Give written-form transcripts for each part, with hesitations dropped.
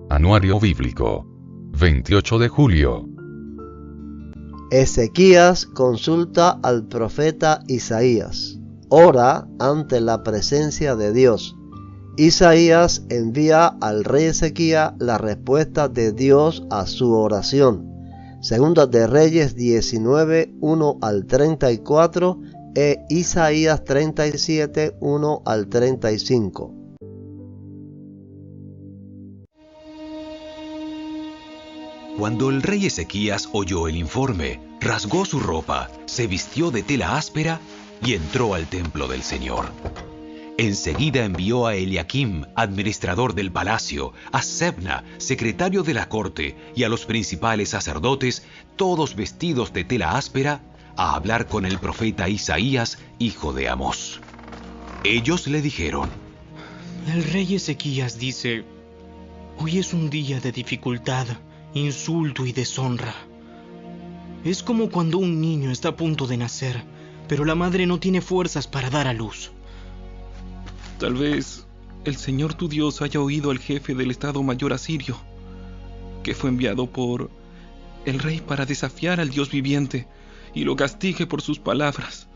Anuario Bíblico. 28 de julio. Ezequías consulta al profeta Isaías. Ora ante la presencia de Dios. Isaías envía al rey Ezequías la respuesta de Dios a su oración. Segunda de Reyes 19, 1 al 34 e Isaías 37, 1 al 35. Cuando el rey Ezequías oyó el informe, rasgó su ropa, se vistió de tela áspera y entró al templo del Señor. Enseguida envió a Eliakim, administrador del palacio, a Sebna, secretario de la corte, y a los principales sacerdotes, todos vestidos de tela áspera, a hablar con el profeta Isaías, hijo de Amós. Ellos le dijeron: El rey Ezequías dice: hoy es un día de dificultad, insulto y deshonra. Es como cuando un niño está a punto de nacer, pero la madre no tiene fuerzas para dar a luz. Tal vez el Señor tu Dios haya oído al jefe del Estado Mayor asirio, que fue enviado por el rey para desafiar al Dios viviente, y lo castigue por sus palabras.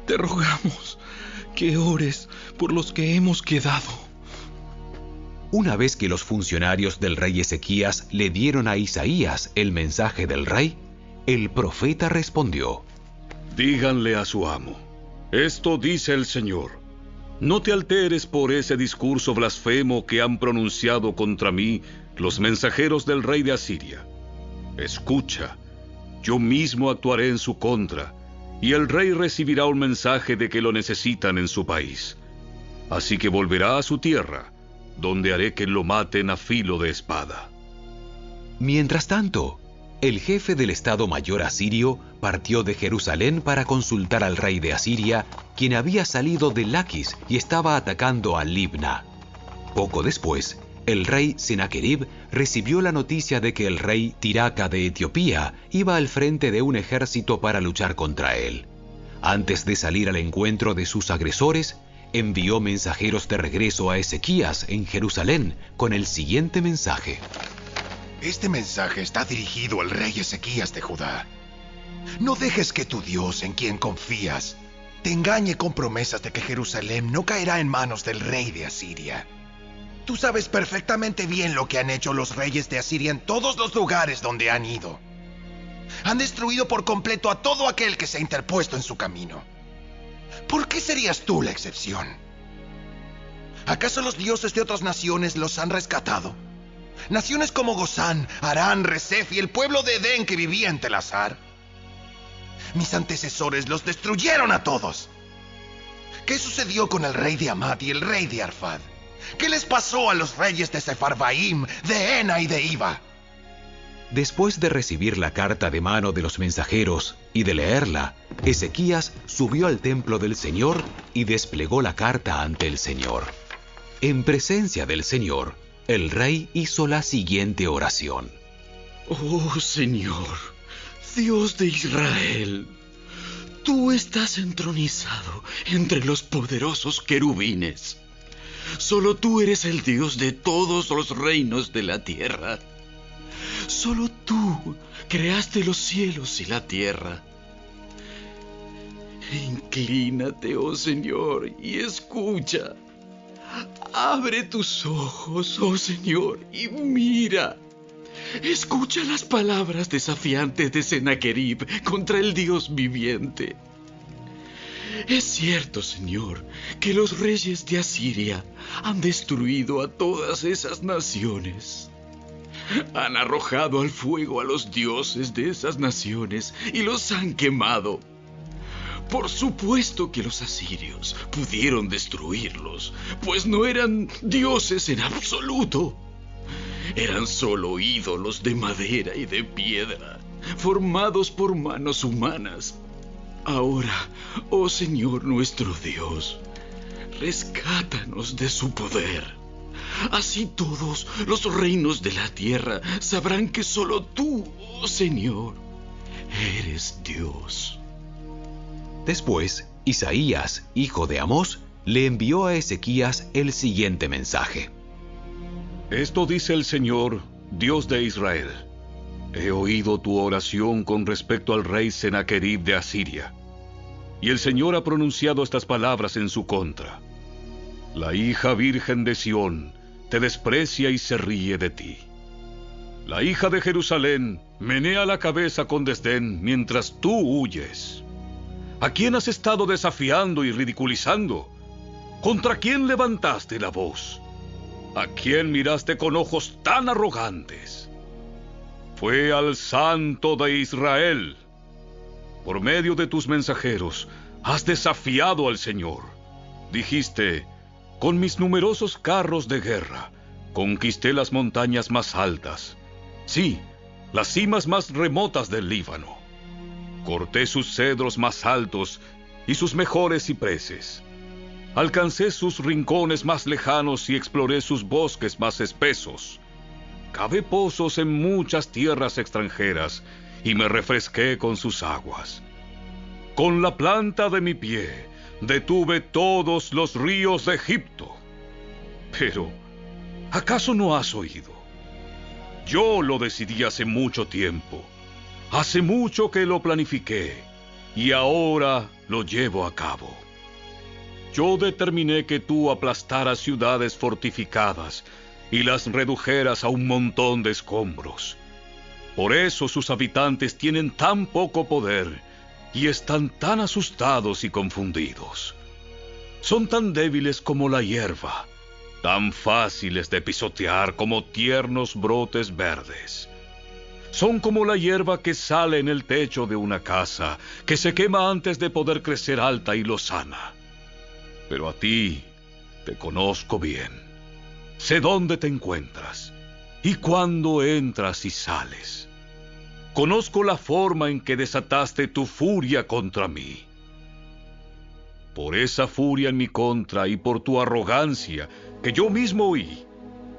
Te rogamos que ores por los que hemos quedado. Una vez que los funcionarios del rey Ezequías le dieron a Isaías el mensaje del rey, el profeta respondió: Díganle a su amo: esto dice el Señor. No te alteres por ese discurso blasfemo que han pronunciado contra mí los mensajeros del rey de Asiria. Escucha, yo mismo actuaré en su contra, y el rey recibirá un mensaje de que lo necesitan en su país. Así que volverá a su tierra, donde haré que lo maten a filo de espada. Mientras tanto, el jefe del Estado Mayor asirio partió de Jerusalén para consultar al rey de Asiria, quien había salido de Laquis y estaba atacando a Libna. Poco después, el rey Sennacherib recibió la noticia de que el rey Tiraca de Etiopía iba al frente de un ejército para luchar contra él. Antes de salir al encuentro de sus agresores, envió mensajeros de regreso a Ezequías en Jerusalén con el siguiente mensaje: Este mensaje está dirigido al rey Ezequías de Judá. No dejes que tu Dios, en quien confías, te engañe con promesas de que Jerusalén no caerá en manos del rey de Asiria. Tú sabes perfectamente bien lo que han hecho los reyes de Asiria en todos los lugares donde han ido. Han destruido por completo a todo aquel que se ha interpuesto en su camino. ¿Por qué serías tú la excepción? ¿Acaso los dioses de otras naciones los han rescatado? Naciones como Gozán, Harán, Resef y el pueblo de Edén que vivía en Telasar. Mis antecesores los destruyeron a todos. ¿Qué sucedió con el rey de Hamat y el rey de Arfad? ¿Qué les pasó a los reyes de Sefarvaim, de Hena y de Iva? Después de recibir la carta de mano de los mensajeros y de leerla, Ezequías subió al templo del Señor y desplegó la carta ante el Señor. En presencia del Señor, el rey hizo la siguiente oración: Oh Señor, Dios de Israel, tú estás entronizado entre los poderosos querubines. Solo tú eres el Dios de todos los reinos de la tierra. Solo tú creaste los cielos y la tierra. Inclínate, oh Señor, y escucha. Abre tus ojos, oh Señor, y mira. Escucha las palabras desafiantes de Sennacherib contra el Dios viviente. Es cierto, Señor, que los reyes de Asiria han destruido a todas esas naciones. Han arrojado al fuego a los dioses de esas naciones y los han quemado. Por supuesto que los asirios pudieron destruirlos, pues no eran dioses en absoluto. Eran solo ídolos de madera y de piedra, formados por manos humanas. Ahora, oh Señor nuestro Dios, rescátanos de su poder. Así todos los reinos de la tierra sabrán que solo tú, oh Señor, eres Dios. Después, Isaías, hijo de Amós, le envió a Ezequías el siguiente mensaje: Esto dice el Señor, Dios de Israel. He oído tu oración con respecto al rey Sennacherib de Asiria, y el Señor ha pronunciado estas palabras en su contra. La hija virgen de Sión te desprecia y se ríe de ti. La hija de Jerusalén menea la cabeza con desdén mientras tú huyes. ¿A quién has estado desafiando y ridiculizando? ¿Contra quién levantaste la voz? ¿A quién miraste con ojos tan arrogantes? Fue al Santo de Israel. Por medio de tus mensajeros has desafiado al Señor. Dijiste: con mis numerosos carros de guerra conquisté las montañas más altas, sí, las cimas más remotas del Líbano. Corté sus cedros más altos y sus mejores cipreses. Alcancé sus rincones más lejanos y exploré sus bosques más espesos. Cavé pozos en muchas tierras extranjeras y me refresqué con sus aguas. Con la planta de mi pie detuve todos los ríos de Egipto. Pero, ¿acaso no has oído? Yo lo decidí hace mucho tiempo. Hace mucho que lo planifiqué y ahora lo llevo a cabo. Yo determiné que tú aplastaras ciudades fortificadas y las redujeras a un montón de escombros. Por eso sus habitantes tienen tan poco poder y están tan asustados y confundidos. Son tan débiles como la hierba, tan fáciles de pisotear como tiernos brotes verdes. Son como la hierba que sale en el techo de una casa, que se quema antes de poder crecer alta y lozana. Pero a ti te conozco bien. Sé dónde te encuentras y cuándo entras y sales. Conozco la forma en que desataste tu furia contra mí. Por esa furia en mi contra y por tu arrogancia que yo mismo oí,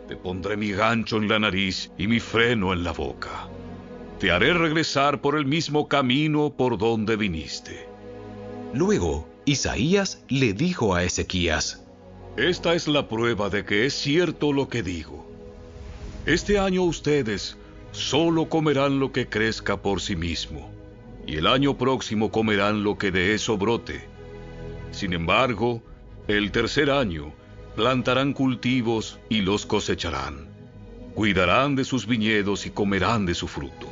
te pondré mi gancho en la nariz y mi freno en la boca. Te haré regresar por el mismo camino por donde viniste. Luego, Isaías le dijo a Ezequías: Esta es la prueba de que es cierto lo que digo. Este año ustedes solo comerán lo que crezca por sí mismo, y el año próximo comerán lo que de eso brote. Sin embargo, el tercer año plantarán cultivos y los cosecharán. Cuidarán de sus viñedos y comerán de su fruto.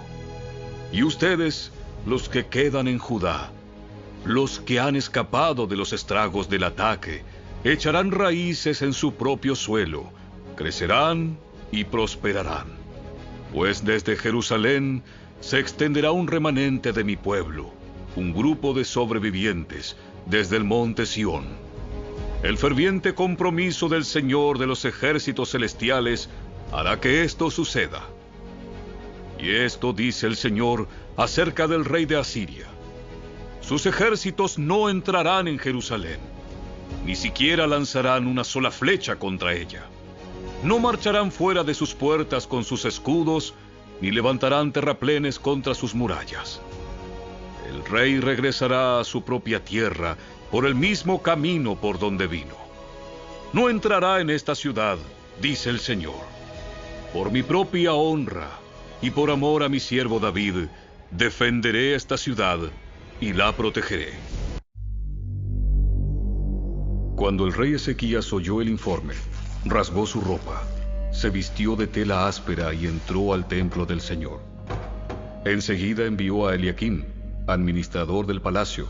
Y ustedes, los que quedan en Judá, los que han escapado de los estragos del ataque, echarán raíces en su propio suelo, crecerán y prosperarán. Pues desde Jerusalén se extenderá un remanente de mi pueblo, un grupo de sobrevivientes, desde el monte Sión. El ferviente compromiso del Señor de los ejércitos celestiales hará que esto suceda. Y esto dice el Señor acerca del rey de Asiria: sus ejércitos no entrarán en Jerusalén, ni siquiera lanzarán una sola flecha contra ella. No marcharán fuera de sus puertas con sus escudos, ni levantarán terraplenes contra sus murallas. El rey regresará a su propia tierra por el mismo camino por donde vino. No entrará en esta ciudad, dice el Señor. Por mi propia honra y por amor a mi siervo David, defenderé esta ciudad y la protegeré. Cuando el rey Ezequías oyó el informe, rasgó su ropa, se vistió de tela áspera y entró al templo del Señor. Enseguida envió a Eliaquim, administrador del palacio,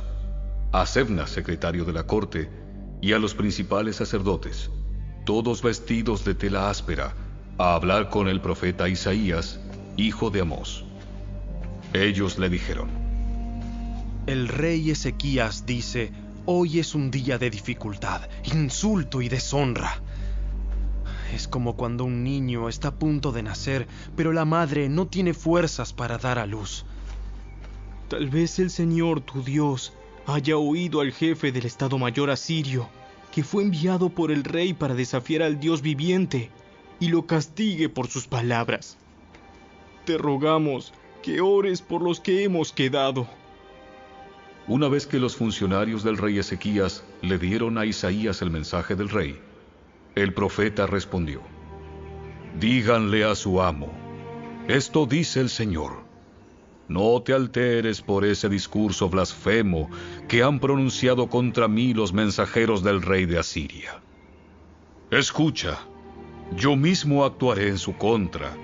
a Sebna, secretario de la corte, y a los principales sacerdotes, todos vestidos de tela áspera, a hablar con el profeta Isaías, hijo de Amós. Ellos le dijeron: El rey Ezequías dice: hoy es un día de dificultad, insulto y deshonra. Es como cuando un niño está a punto de nacer, pero la madre no tiene fuerzas para dar a luz. Tal vez el Señor, tu Dios, haya oído al jefe del Estado Mayor asirio, que fue enviado por el rey para desafiar al Dios viviente, y lo castigue por sus palabras. Te rogamos que ores por los que hemos quedado. Una vez que los funcionarios del rey Ezequías le dieron a Isaías el mensaje del rey, el profeta respondió: díganle a su amo, esto dice el Señor, no te alteres por ese discurso blasfemo que han pronunciado contra mí los mensajeros del rey de Asiria. Escucha, yo mismo actuaré en su contra,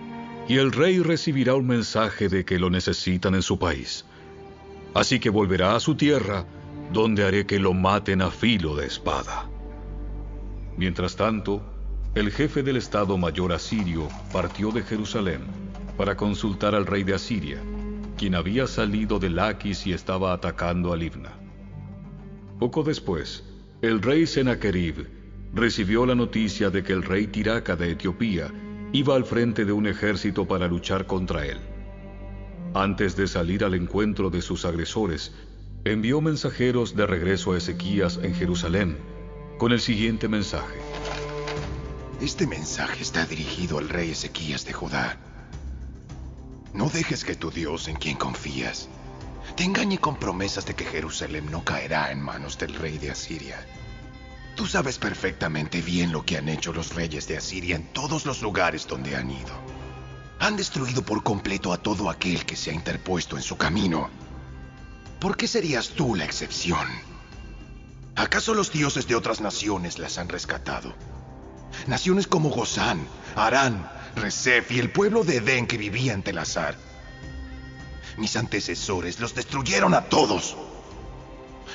y el rey recibirá un mensaje de que lo necesitan en su país. Así que volverá a su tierra, donde haré que lo maten a filo de espada. Mientras tanto, el jefe del Estado Mayor asirio partió de Jerusalén para consultar al rey de Asiria, quien había salido de Laquis y estaba atacando a Libna. Poco después, el rey Sennacherib recibió la noticia de que el rey Tiraca de Etiopía iba al frente de un ejército para luchar contra él. Antes de salir al encuentro de sus agresores, envió mensajeros de regreso a Ezequías en Jerusalén con el siguiente mensaje. Este mensaje está dirigido al rey Ezequías de Judá. No dejes que tu Dios, en quien confías, te engañe con promesas de que Jerusalén no caerá en manos del rey de Asiria. Tú sabes perfectamente bien lo que han hecho los reyes de Asiria en todos los lugares donde han ido. Han destruido por completo a todo aquel que se ha interpuesto en su camino. ¿Por qué serías tú la excepción? ¿Acaso los dioses de otras naciones las han rescatado? Naciones como Gozán, Harán, Resef y el pueblo de Edén que vivía en Telasar. Mis antecesores los destruyeron a todos.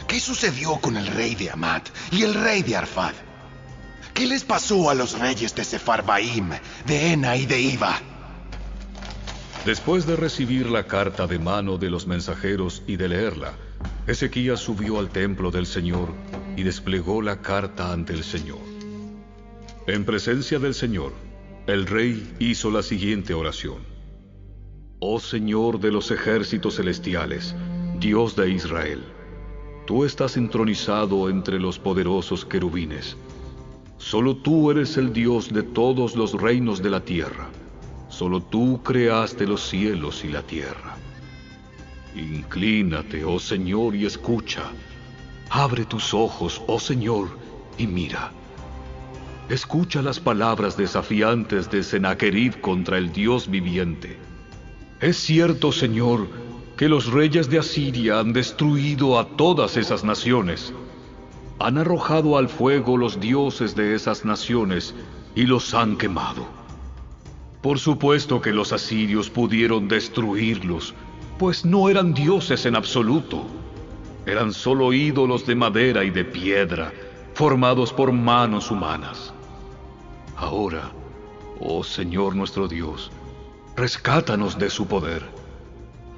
¿Qué sucedió con el rey de Amat y el rey de Arfad? ¿Qué les pasó a los reyes de Sefarbaim, de Ena y de Iva? Después de recibir la carta de mano de los mensajeros y de leerla, Ezequías subió al templo del Señor y desplegó la carta ante el Señor. En presencia del Señor, el rey hizo la siguiente oración. Oh Señor de los ejércitos celestiales, Dios de Israel, tú estás entronizado entre los poderosos querubines. Solo tú eres el Dios de todos los reinos de la tierra. Solo tú creaste los cielos y la tierra. Inclínate, oh Señor, y escucha. Abre tus ojos, oh Señor, y mira. Escucha las palabras desafiantes de Sennacherib contra el Dios viviente. Es cierto, Señor, que los reyes de Asiria han destruido a todas esas naciones. Han arrojado al fuego los dioses de esas naciones y los han quemado. Por supuesto que los asirios pudieron destruirlos, pues no eran dioses en absoluto. Eran solo ídolos de madera y de piedra, formados por manos humanas. Ahora, oh Señor nuestro Dios, rescátanos de su poder.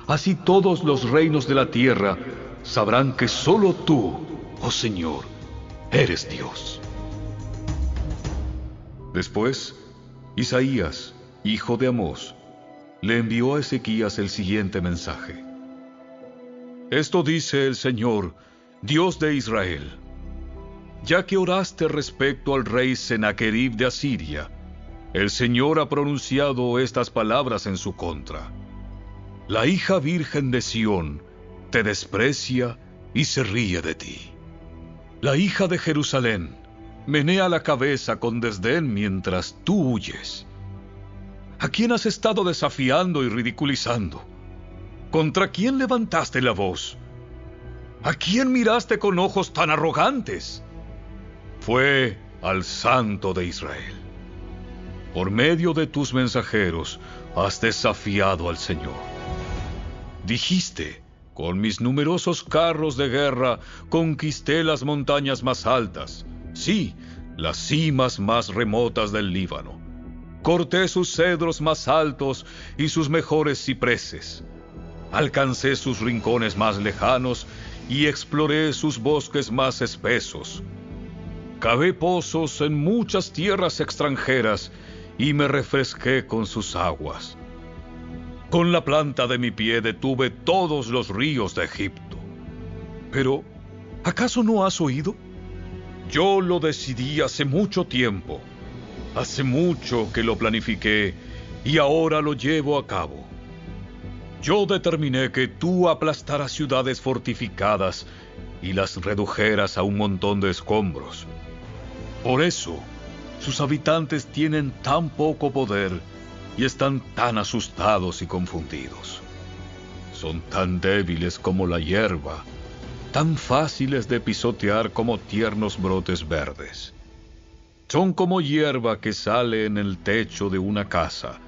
Así todos los reinos de la tierra sabrán que solo tú, oh Señor, eres Dios. Después, Isaías, hijo de Amós, le envió a Ezequías el siguiente mensaje. Esto dice el Señor, Dios de Israel. Ya que oraste respecto al rey Sennacherib de Asiria, el Señor ha pronunciado estas palabras en su contra. La hija virgen de Sión te desprecia y se ríe de ti. La hija de Jerusalén menea la cabeza con desdén mientras tú huyes. ¿A quién has estado desafiando y ridiculizando? ¿Contra quién levantaste la voz? ¿A quién miraste con ojos tan arrogantes? Fue al Santo de Israel. Por medio de tus mensajeros has desafiado al Señor. Dijiste, con mis numerosos carros de guerra conquisté las montañas más altas, sí, las cimas más remotas del Líbano. Corté sus cedros más altos y sus mejores cipreses. Alcancé sus rincones más lejanos y exploré sus bosques más espesos. Cavé pozos en muchas tierras extranjeras y me refresqué con sus aguas. Con la planta de mi pie detuve todos los ríos de Egipto. Pero, ¿acaso no has oído? Yo lo decidí hace mucho tiempo. Hace mucho que lo planifiqué y ahora lo llevo a cabo. Yo determiné que tú aplastaras ciudades fortificadas y las redujeras a un montón de escombros. Por eso, sus habitantes tienen tan poco poder y están tan asustados y confundidos. Son tan débiles como la hierba, tan fáciles de pisotear como tiernos brotes verdes. Son como hierba que sale en el techo de una casa,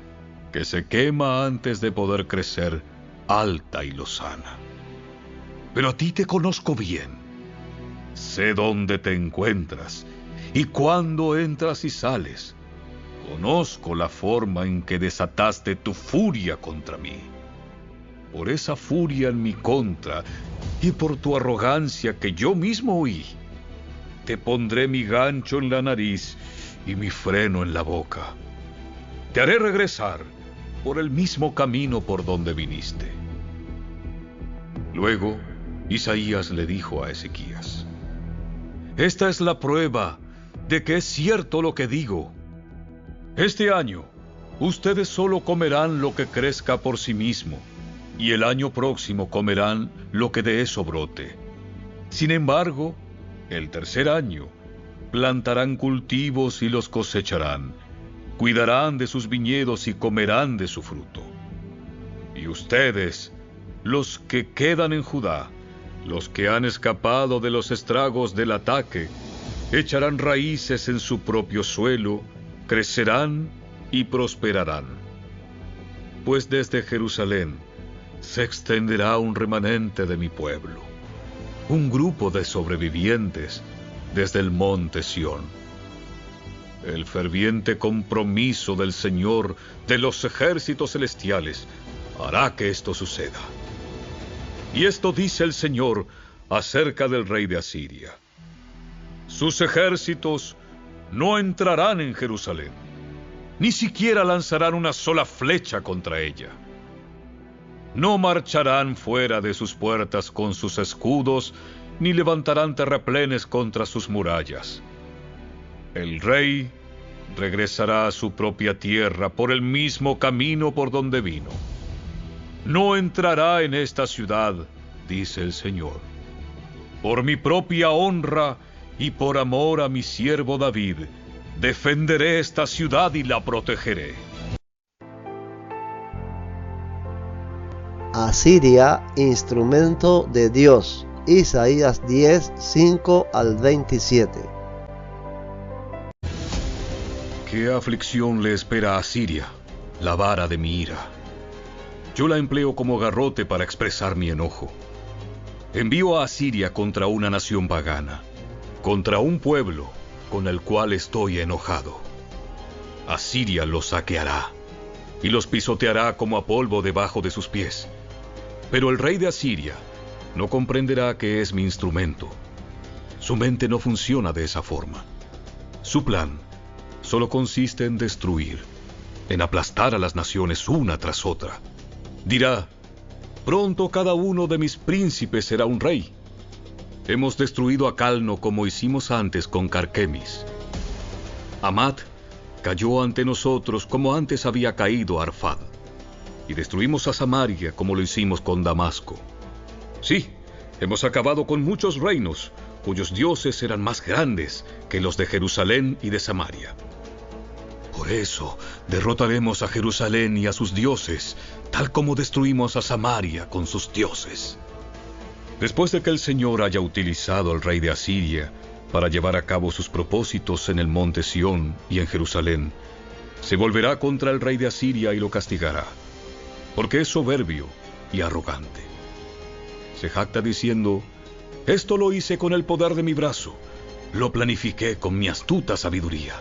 que se quema antes de poder crecer alta y lozana. Pero a ti te conozco bien. Sé dónde te encuentras y cuándo entras y sales. Conozco la forma en que desataste tu furia contra mí. Por esa furia en mi contra y por tu arrogancia que yo mismo oí, te pondré mi gancho en la nariz y mi freno en la boca. Te haré regresar por el mismo camino por donde viniste. Luego, Isaías le dijo a Ezequías: esta es la prueba de que es cierto lo que digo. Este año, ustedes solo comerán lo que crezca por sí mismo, y el año próximo comerán lo que de eso brote. Sin embargo, el tercer año, plantarán cultivos y los cosecharán, cuidarán de sus viñedos y comerán de su fruto. Y ustedes, los que quedan en Judá, los que han escapado de los estragos del ataque, echarán raíces en su propio suelo, crecerán y prosperarán. Pues desde Jerusalén se extenderá un remanente de mi pueblo, un grupo de sobrevivientes desde el monte Sión. El ferviente compromiso del Señor de los ejércitos celestiales hará que esto suceda. Y esto dice el Señor acerca del rey de Asiria: sus ejércitos no entrarán en Jerusalén, ni siquiera lanzarán una sola flecha contra ella. No marcharán fuera de sus puertas con sus escudos, ni levantarán terraplenes contra sus murallas. El rey regresará a su propia tierra por el mismo camino por donde vino. No entrará en esta ciudad, dice el Señor. Por mi propia honra y por amor a mi siervo David, defenderé esta ciudad y la protegeré. Asiria, instrumento de Dios. Isaías 10, 5 al 27. ¿Qué aflicción le espera a Asiria, la vara de mi ira? Yo la empleo como garrote para expresar mi enojo. Envío a Asiria contra una nación pagana, contra un pueblo con el cual estoy enojado. Asiria los saqueará y los pisoteará como a polvo debajo de sus pies. Pero el rey de Asiria no comprenderá que es mi instrumento. Su mente no funciona de esa forma. Su plan solo consiste en destruir, en aplastar a las naciones una tras otra. Dirá: pronto cada uno de mis príncipes será un rey. Hemos destruido a Calno como hicimos antes con Carquemis. Hamat cayó ante nosotros como antes había caído Arfad. Y destruimos a Samaria como lo hicimos con Damasco. Sí, hemos acabado con muchos reinos, cuyos dioses eran más grandes que los de Jerusalén y de Samaria. Por eso derrotaremos a Jerusalén y a sus dioses, tal como destruimos a Samaria con sus dioses. Después de que el Señor haya utilizado al rey de Asiria para llevar a cabo sus propósitos en el monte Sión y en Jerusalén, se volverá contra el rey de Asiria y lo castigará, porque es soberbio y arrogante. Se jacta diciendo: esto lo hice con el poder de mi brazo, lo planifiqué con mi astuta sabiduría.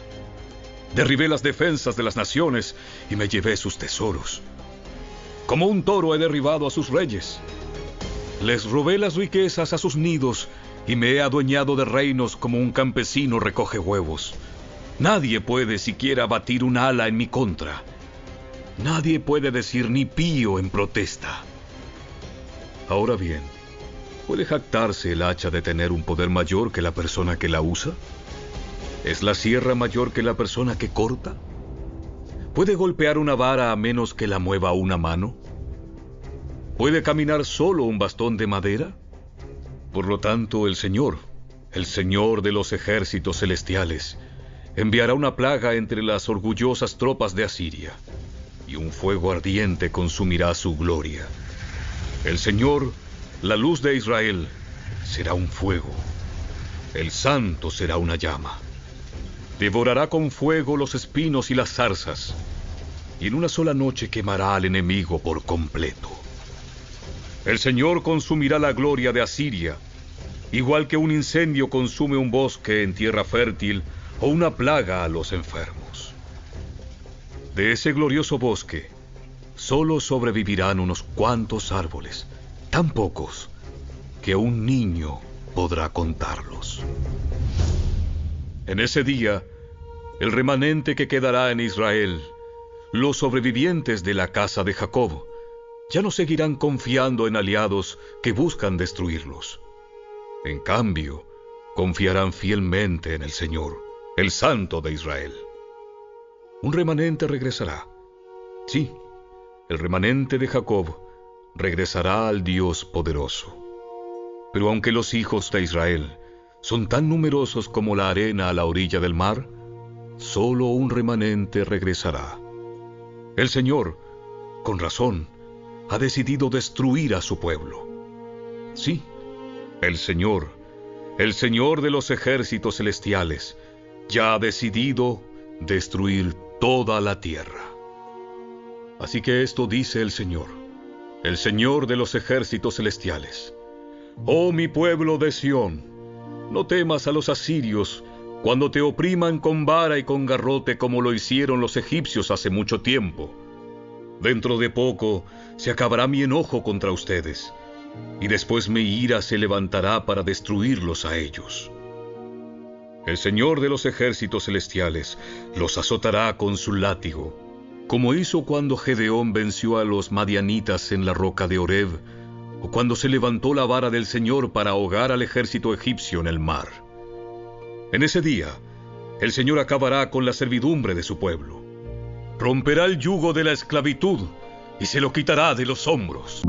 Derribé las defensas de las naciones y me llevé sus tesoros. Como un toro he derribado a sus reyes. Les robé las riquezas a sus nidos y me he adueñado de reinos como un campesino recoge huevos. Nadie puede siquiera batir un ala en mi contra. Nadie puede decir ni pío en protesta. Ahora bien, ¿puede jactarse el hacha de tener un poder mayor que la persona que la usa? ¿Es la sierra mayor que la persona que corta? ¿Puede golpear una vara a menos que la mueva una mano? ¿Puede caminar solo un bastón de madera? Por lo tanto, el Señor de los ejércitos celestiales, enviará una plaga entre las orgullosas tropas de Asiria, y un fuego ardiente consumirá su gloria. El Señor, la luz de Israel, será un fuego. El Santo será una llama. Devorará con fuego los espinos y las zarzas, y en una sola noche quemará al enemigo por completo. El Señor consumirá la gloria de Asiria, igual que un incendio consume un bosque en tierra fértil o una plaga a los enfermos. De ese glorioso bosque solo sobrevivirán unos cuantos árboles, tan pocos que un niño podrá contarlos. En ese día, el remanente que quedará en Israel, los sobrevivientes de la casa de Jacob, ya no seguirán confiando en aliados que buscan destruirlos. En cambio, confiarán fielmente en el Señor, el Santo de Israel. Un remanente regresará. Sí, el remanente de Jacob regresará al Dios poderoso. Pero aunque los hijos de Israel son tan numerosos como la arena a la orilla del mar, solo un remanente regresará. El Señor, con razón, ha decidido destruir a su pueblo. Sí, el Señor de los ejércitos celestiales, ya ha decidido destruir toda la tierra. Así que esto dice el Señor de los ejércitos celestiales: Oh mi pueblo de Sión, no temas a los asirios cuando te opriman con vara y con garrote como lo hicieron los egipcios hace mucho tiempo. Dentro de poco se acabará mi enojo contra ustedes, y después mi ira se levantará para destruirlos a ellos. El Señor de los ejércitos celestiales los azotará con su látigo, como hizo cuando Gedeón venció a los madianitas en la roca de Horeb, o cuando se levantó la vara del Señor para ahogar al ejército egipcio en el mar. En ese día, el Señor acabará con la servidumbre de su pueblo. Romperá el yugo de la esclavitud y se lo quitará de los hombros.